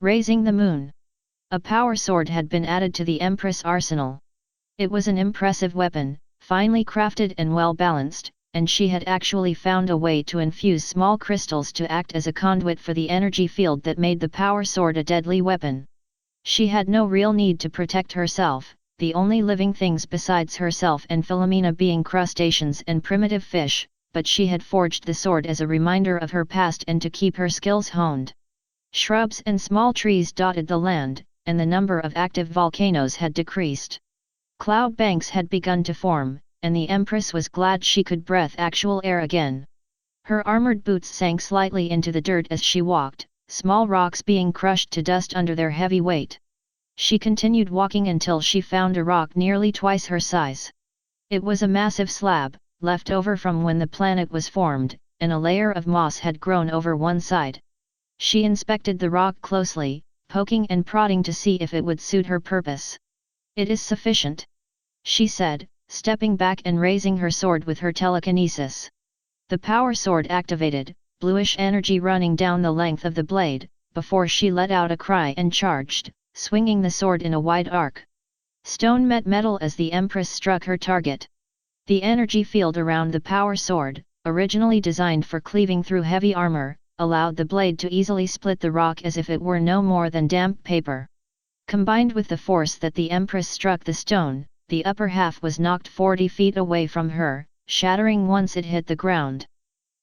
Raising the moon. A power sword had been added to the Empress arsenal. It was an impressive weapon, finely crafted and well balanced, and she had actually found a way to infuse small crystals to act as a conduit for the energy field that made the power sword a deadly weapon. She had no real need to protect herself, the only living things besides herself and Philomena being crustaceans and primitive fish, but she had forged the sword as a reminder of her past and to keep her skills honed. Shrubs and small trees dotted the land, and the number of active volcanoes had decreased. Cloud banks had begun to form, and the Empress was glad she could breathe actual air again. Her armored boots sank slightly into the dirt as she walked, small rocks being crushed to dust under their heavy weight. She continued walking until she found a rock nearly twice her size. It was a massive slab, left over from when the planet was formed, and a layer of moss had grown over one side. She inspected the rock closely, poking and prodding to see if it would suit her purpose. "It is sufficient," she said, stepping back and raising her sword with her telekinesis. The power sword activated, bluish energy running down the length of the blade, before she let out a cry and charged, swinging the sword in a wide arc. Stone met metal as the Empress struck her target. The energy field around the power sword, originally designed for cleaving through heavy armor, allowed the blade to easily split the rock as if it were no more than damp paper. Combined with the force that the Empress struck the stone, the upper half was knocked 40 feet away from her, shattering once it hit the ground.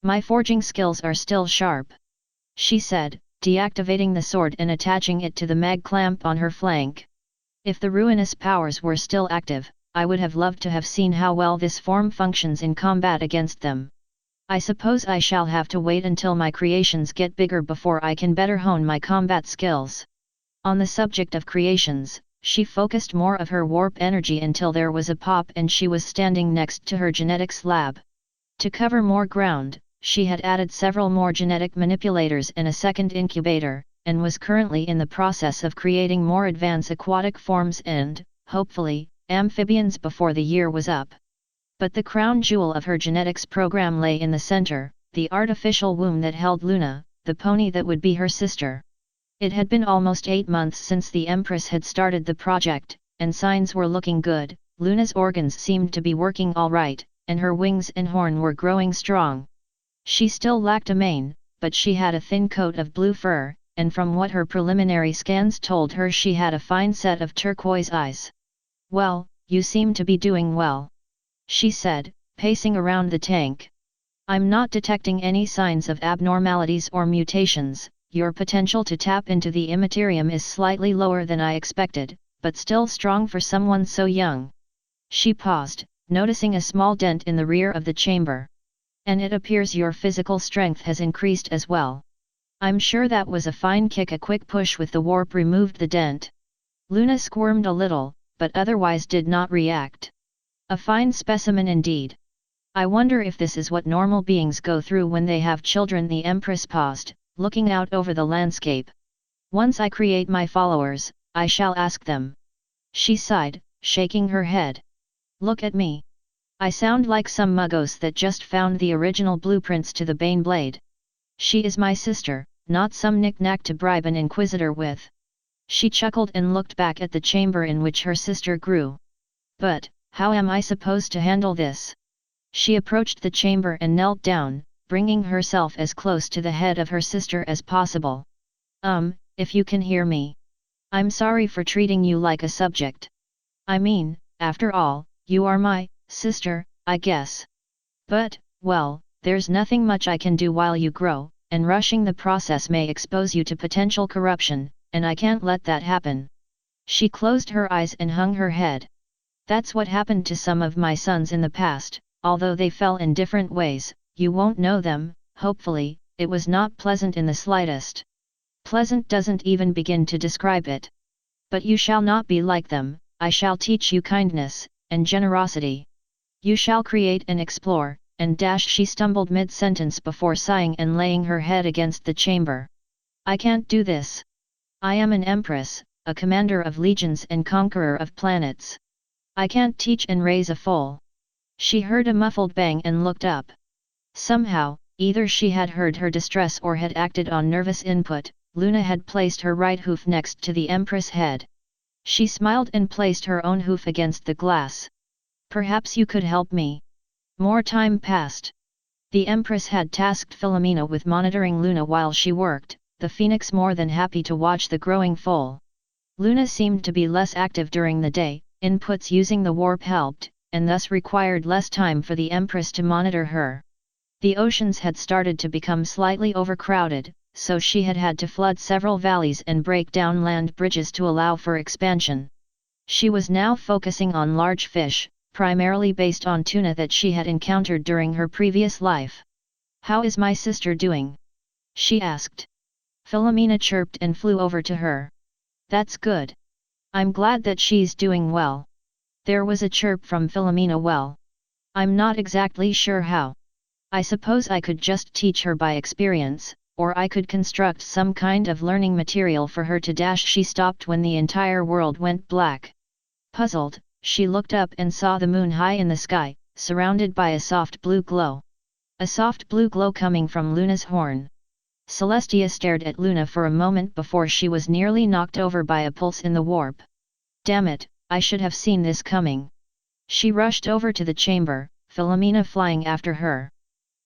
"My forging skills are still sharp," she said, deactivating the sword and attaching it to the mag clamp on her flank. "If the ruinous powers were still active, I would have loved to have seen how well this form functions in combat against them. I suppose I shall have to wait until my creations get bigger before I can better hone my combat skills." On the subject of creations, she focused more of her warp energy until there was a pop and she was standing next to her genetics lab. To cover more ground, she had added several more genetic manipulators and a second incubator, and was currently in the process of creating more advanced aquatic forms and, hopefully, amphibians before the year was up. But the crown jewel of her genetics program lay in the center, the artificial womb that held Luna, the pony that would be her sister. It had been almost 8 months since the Empress had started the project, and signs were looking good. Luna's organs seemed to be working all right, and her wings and horn were growing strong. She still lacked a mane, but she had a thin coat of blue fur, and from what her preliminary scans told her she had a fine set of turquoise eyes. "Well, you seem to be doing well," she said, pacing around the tank. "I'm not detecting any signs of abnormalities or mutations. Your potential to tap into the immaterium is slightly lower than I expected, but still strong for someone so young." She paused, noticing a small dent in the rear of the chamber. "And it appears your physical strength has increased as well." "I'm sure that was a fine kick." A quick push with the warp removed the dent. Luna squirmed a little, but otherwise did not react. "A fine specimen indeed. I wonder if this is what normal beings go through when they have children." The Empress paused, looking out over the landscape. "Once I create my followers, I shall ask them." She sighed, shaking her head. "Look at me. I sound like some muggos that just found the original blueprints to the Bane blade. She is my sister, not some knick-knack to bribe an inquisitor with." She chuckled and looked back at the chamber in which her sister grew. "But, how am I supposed to handle this?" She approached the chamber and knelt down, bringing herself as close to the head of her sister as possible. If you can hear me. I'm sorry for treating you like a subject. I mean, after all, you are my sister, I guess. But, well, there's nothing much I can do while you grow, and rushing the process may expose you to potential corruption, and I can't let that happen." She closed her eyes and hung her head. "That's what happened to some of my sons in the past, although they fell in different ways. You won't know them, hopefully. It was not pleasant in the slightest. Pleasant doesn't even begin to describe it. But you shall not be like them. I shall teach you kindness and generosity. You shall create and explore," and she stumbled mid-sentence before sighing and laying her head against the chamber. "I can't do this. I am an Empress, a commander of legions and conqueror of planets. I can't teach and raise a foal." She heard a muffled bang and looked up. Somehow, either she had heard her distress or had acted on nervous input, Luna had placed her right hoof next to the Empress' head. She smiled and placed her own hoof against the glass. Perhaps you could help me. More time passed. The Empress had tasked Philomena with monitoring Luna while she worked, the phoenix more than happy to watch the growing foal. Luna seemed to be less active during the day, inputs using the warp helped, and thus required less time for the Empress to monitor her. The oceans had started to become slightly overcrowded, so she had had to flood several valleys and break down land bridges to allow for expansion. She was now focusing on large fish, primarily based on tuna that she had encountered during her previous life. "How is my sister doing?" she asked. Philomena chirped and flew over to her. "That's good. I'm glad that she's doing well." There was a chirp from Philomena. "Well, I'm not exactly sure how. I suppose I could just teach her by experience, or I could construct some kind of learning material for her to dash." She stopped when the entire world went black. Puzzled, she looked up and saw the moon high in the sky, surrounded by a soft blue glow. A soft blue glow coming from Luna's horn. Celestia stared at Luna for a moment before she was nearly knocked over by a pulse in the warp. "Damn it, I should have seen this coming." She rushed over to the chamber, Philomena flying after her.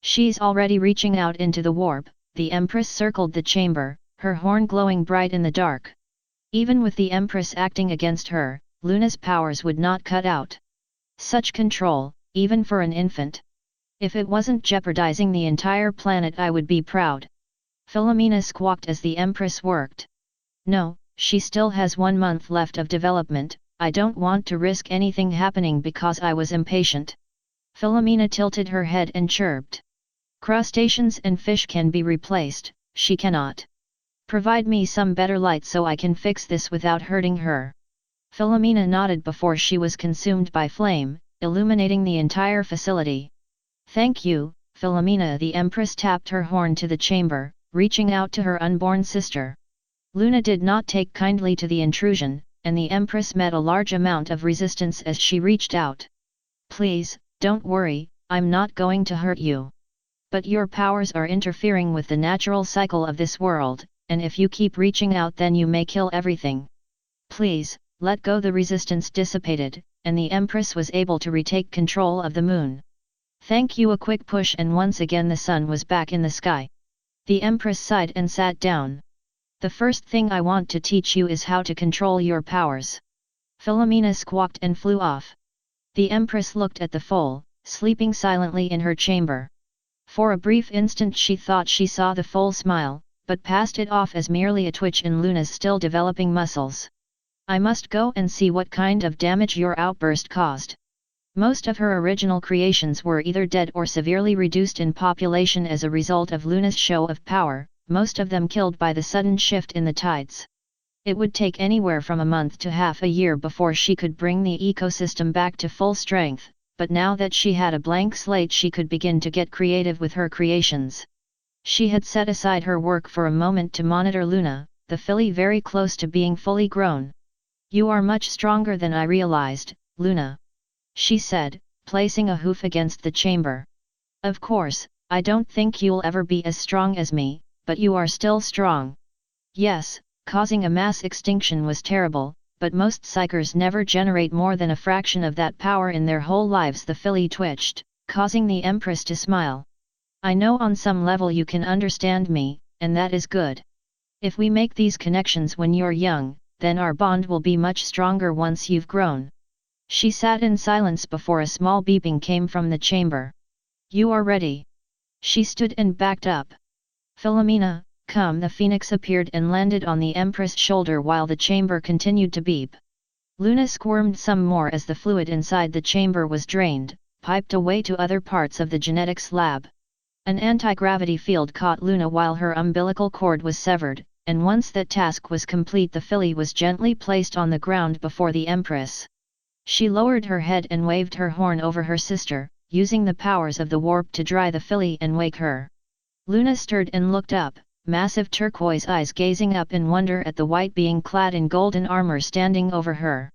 "She's already reaching out into the warp." The Empress circled the chamber, her horn glowing bright in the dark. Even with the Empress acting against her, Luna's powers would not cut out. Such control, even for an infant. "If it wasn't jeopardizing the entire planet, I would be proud." Philomena squawked as the Empress worked. "No, she still has 1 month left of development. I don't want to risk anything happening because I was impatient." Philomena tilted her head and chirped. "Crustaceans and fish can be replaced, she cannot. Provide me some better light so I can fix this without hurting her." Philomena nodded before she was consumed by flame, illuminating the entire facility. "Thank you, Philomena." The Empress tapped her horn to the chamber, reaching out to her unborn sister. Luna did not take kindly to the intrusion, and the Empress met a large amount of resistance as she reached out. "Please, don't worry, I'm not going to hurt you. But your powers are interfering with the natural cycle of this world, and if you keep reaching out then you may kill everything. Please, let go." The resistance dissipated, and the Empress was able to retake control of the moon. "Thank you." A quick push and once again the sun was back in the sky. The Empress sighed and sat down. "The first thing I want to teach you is how to control your powers." Philomena squawked and flew off. The Empress looked at the foal, sleeping silently in her chamber. For a brief instant she thought she saw the foal smile, but passed it off as merely a twitch in Luna's still developing muscles. "I must go and see what kind of damage your outburst caused." Most of her original creations were either dead or severely reduced in population as a result of Luna's show of power, most of them killed by the sudden shift in the tides. It would take anywhere from a month to half a year before she could bring the ecosystem back to full strength, but now that she had a blank slate she could begin to get creative with her creations. She had set aside her work for a moment to monitor Luna, the filly very close to being fully grown. "You are much stronger than I realized, Luna," she said, placing a hoof against the chamber. "Of course, I don't think you'll ever be as strong as me, but you are still strong." "Yes, causing a mass extinction was terrible, but most psychers never generate more than a fraction of that power in their whole lives." The filly twitched, causing the Empress to smile. "I know on some level you can understand me, and that is good. If we make these connections when you're young, then our bond will be much stronger once you've grown." She sat in silence before a small beeping came from the chamber. "You are ready." She stood and backed up. "Philomena, come." The phoenix appeared and landed on the Empress' shoulder while the chamber continued to beep. Luna squirmed some more as the fluid inside the chamber was drained, piped away to other parts of the genetics lab. An anti-gravity field caught Luna while her umbilical cord was severed, and once that task was complete the filly was gently placed on the ground before the Empress. She lowered her head and waved her horn over her sister, using the powers of the warp to dry the filly and wake her. Luna stirred and looked up, massive turquoise eyes gazing up in wonder at the white being clad in golden armor standing over her.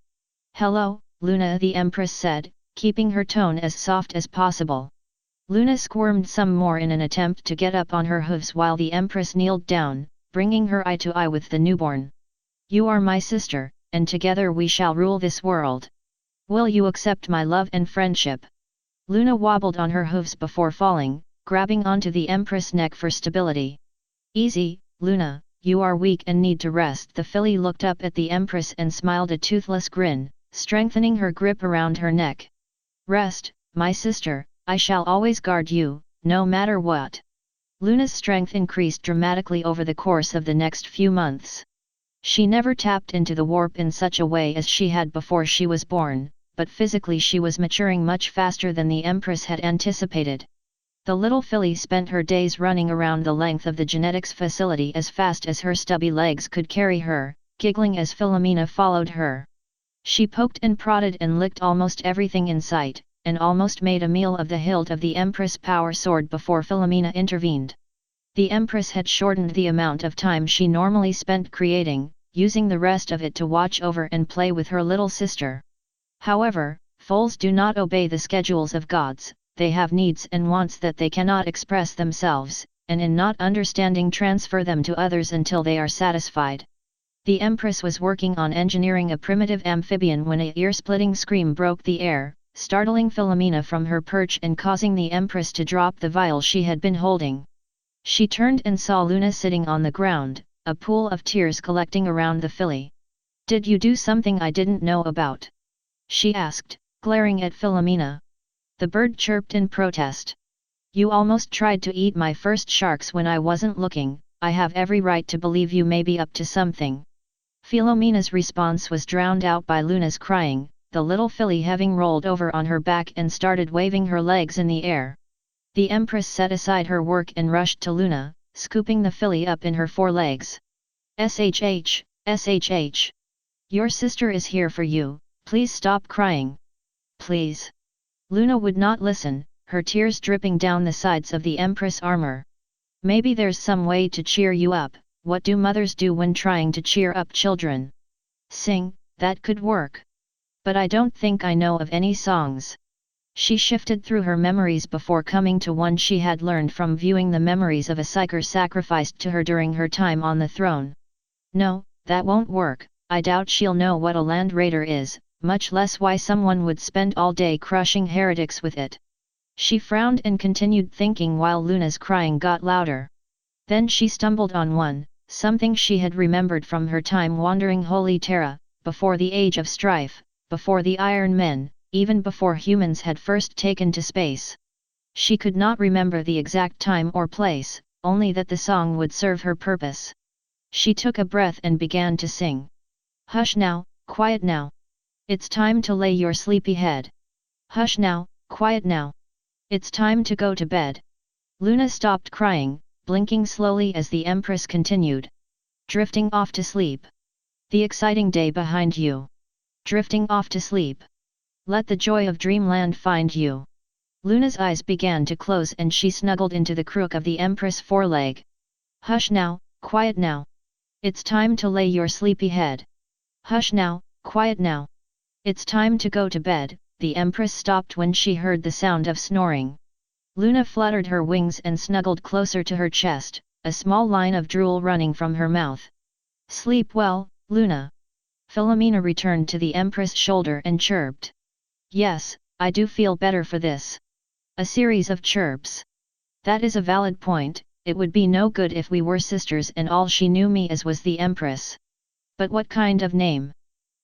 "Hello, Luna," the Empress said, keeping her tone as soft as possible. Luna squirmed some more in an attempt to get up on her hooves while the Empress kneeled down, bringing her eye to eye with the newborn. "You are my sister, and together we shall rule this world. Will you accept my love and friendship?" Luna wobbled on her hooves before falling, grabbing onto the Empress' neck for stability. "Easy, Luna, you are weak and need to rest." The filly looked up at the Empress and smiled a toothless grin, strengthening her grip around her neck. "Rest, my sister, I shall always guard you, no matter what." Luna's strength increased dramatically over the course of the next few months. She never tapped into the warp in such a way as she had before she was born, but physically she was maturing much faster than the Empress had anticipated. The little filly spent her days running around the length of the genetics facility as fast as her stubby legs could carry her, giggling as Philomena followed her. She poked and prodded and licked almost everything in sight, and almost made a meal of the hilt of the Empress power sword before Philomena intervened. The Empress had shortened the amount of time she normally spent creating, using the rest of it to watch over and play with her little sister. However, foals do not obey the schedules of gods. They have needs and wants that they cannot express themselves, and in not understanding transfer them to others until they are satisfied. The Empress was working on engineering a primitive amphibian when a ear-splitting scream broke the air, startling Philomena from her perch and causing the Empress to drop the vial she had been holding. She turned and saw Luna sitting on the ground, a pool of tears collecting around the filly. "Did you do something I didn't know about?" she asked, glaring at Philomena. The bird chirped in protest. "You almost tried to eat my first sharks when I wasn't looking. I have every right to believe you may be up to something." Philomena's response was drowned out by Luna's crying, the little filly having rolled over on her back and started waving her legs in the air. The Empress set aside her work and rushed to Luna, scooping the filly up in her forelegs. "Shh, shh. Your sister is here for you, please stop crying. Please." Luna would not listen, her tears dripping down the sides of the Empress' armor. "Maybe there's some way to cheer you up. What do mothers do when trying to cheer up children?" "Sing, that could work. But I don't think I know of any songs." She shifted through her memories before coming to one she had learned from viewing the memories of a psyker sacrificed to her during her time on the throne. "No, that won't work. I doubt she'll know what a land raider is, much less why someone would spend all day crushing heretics with it." She frowned and continued thinking while Luna's crying got louder. Then she stumbled on one, something she had remembered from her time wandering Holy Terra, before the Age of Strife, before the Iron Men, even before humans had first taken to space. She could not remember the exact time or place, only that the song would serve her purpose. She took a breath and began to sing. "Hush now, quiet now. It's time to lay your sleepy head. Hush now, quiet now. It's time to go to bed." Luna stopped crying, blinking slowly as the Empress continued. "Drifting off to sleep. The exciting day behind you. Drifting off to sleep. Let the joy of dreamland find you." Luna's eyes began to close and she snuggled into the crook of the Empress' foreleg. "Hush now, quiet now. It's time to lay your sleepy head. Hush now, quiet now. It's time to go to bed." The Empress stopped when she heard the sound of snoring. Luna fluttered her wings and snuggled closer to her chest, a small line of drool running from her mouth. "Sleep well, Luna." Philomena returned to the Empress' shoulder and chirped. "Yes, I do feel better for this." A series of chirps. "That is a valid point. It would be no good if we were sisters and all she knew me as was the Empress. But what kind of name?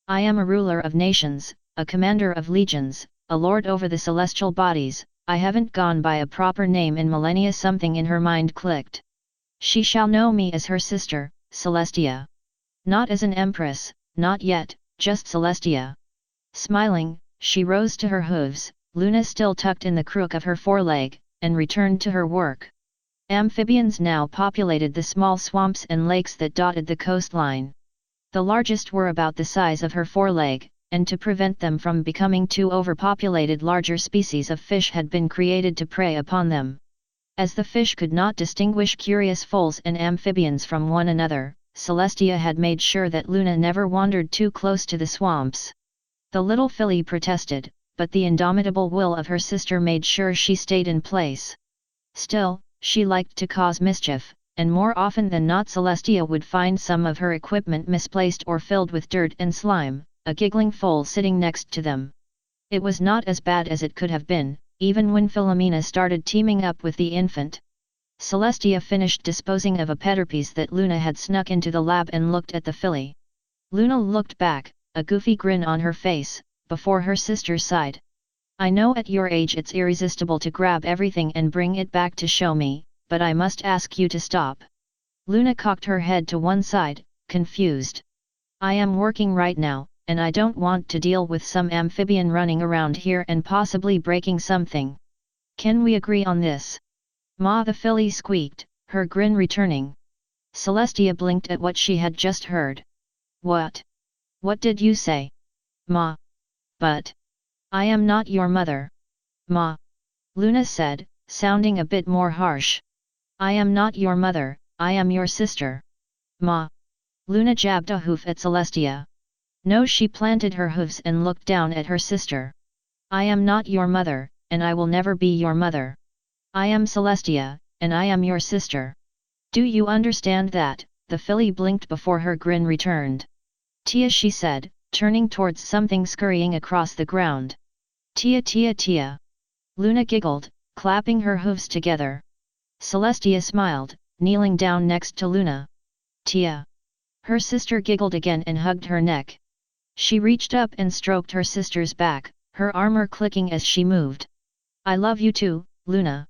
I am a ruler of nations, a commander of legions, a lord over the celestial bodies. I haven't gone by a proper name in millennia." Something in her mind clicked. She shall know me as her sister, Celestia. Not as an empress, not yet, just Celestia. Smiling, she rose to her hooves, Luna still tucked in the crook of her foreleg, and returned to her work. Amphibians now populated the small swamps and lakes that dotted the coastline. The largest were about the size of her foreleg, and to prevent them from becoming too overpopulated, larger species of fish had been created to prey upon them. As the fish could not distinguish curious foals and amphibians from one another, Celestia had made sure that Luna never wandered too close to the swamps. The little filly protested, but the indomitable will of her sister made sure she stayed in place. Still, she liked to cause mischief, and more often than not Celestia would find some of her equipment misplaced or filled with dirt and slime, a giggling foal sitting next to them. It was not as bad as it could have been, even when Philomena started teaming up with the infant. Celestia finished disposing of a petterpiece that Luna had snuck into the lab and looked at the filly. Luna looked back, a goofy grin on her face, before her sister sighed. I know at your age it's irresistible to grab everything and bring it back to show me, but I must ask you to stop. Luna cocked her head to one side, confused. I am working right now, and I don't want to deal with some amphibian running around here and possibly breaking something. Can we agree on this? Ma, the filly squeaked, her grin returning. Celestia blinked at what she had just heard. What? What did you say? Ma. But. I am not your mother. Ma. Luna said, sounding a bit more harsh. I am not your mother, I am your sister. Ma. Luna jabbed a hoof at Celestia. No, she planted her hoofs and looked down at her sister. I am not your mother, and I will never be your mother. I am Celestia, and I am your sister. Do you understand that? The filly blinked before her grin returned. Tia, she said, turning towards something scurrying across the ground. Tia, Tia, Tia. Luna giggled, clapping her hooves together. Celestia smiled, kneeling down next to Luna. Tia. Her sister giggled again and hugged her neck. She reached up and stroked her sister's back, her armor clicking as she moved. I love you too, Luna.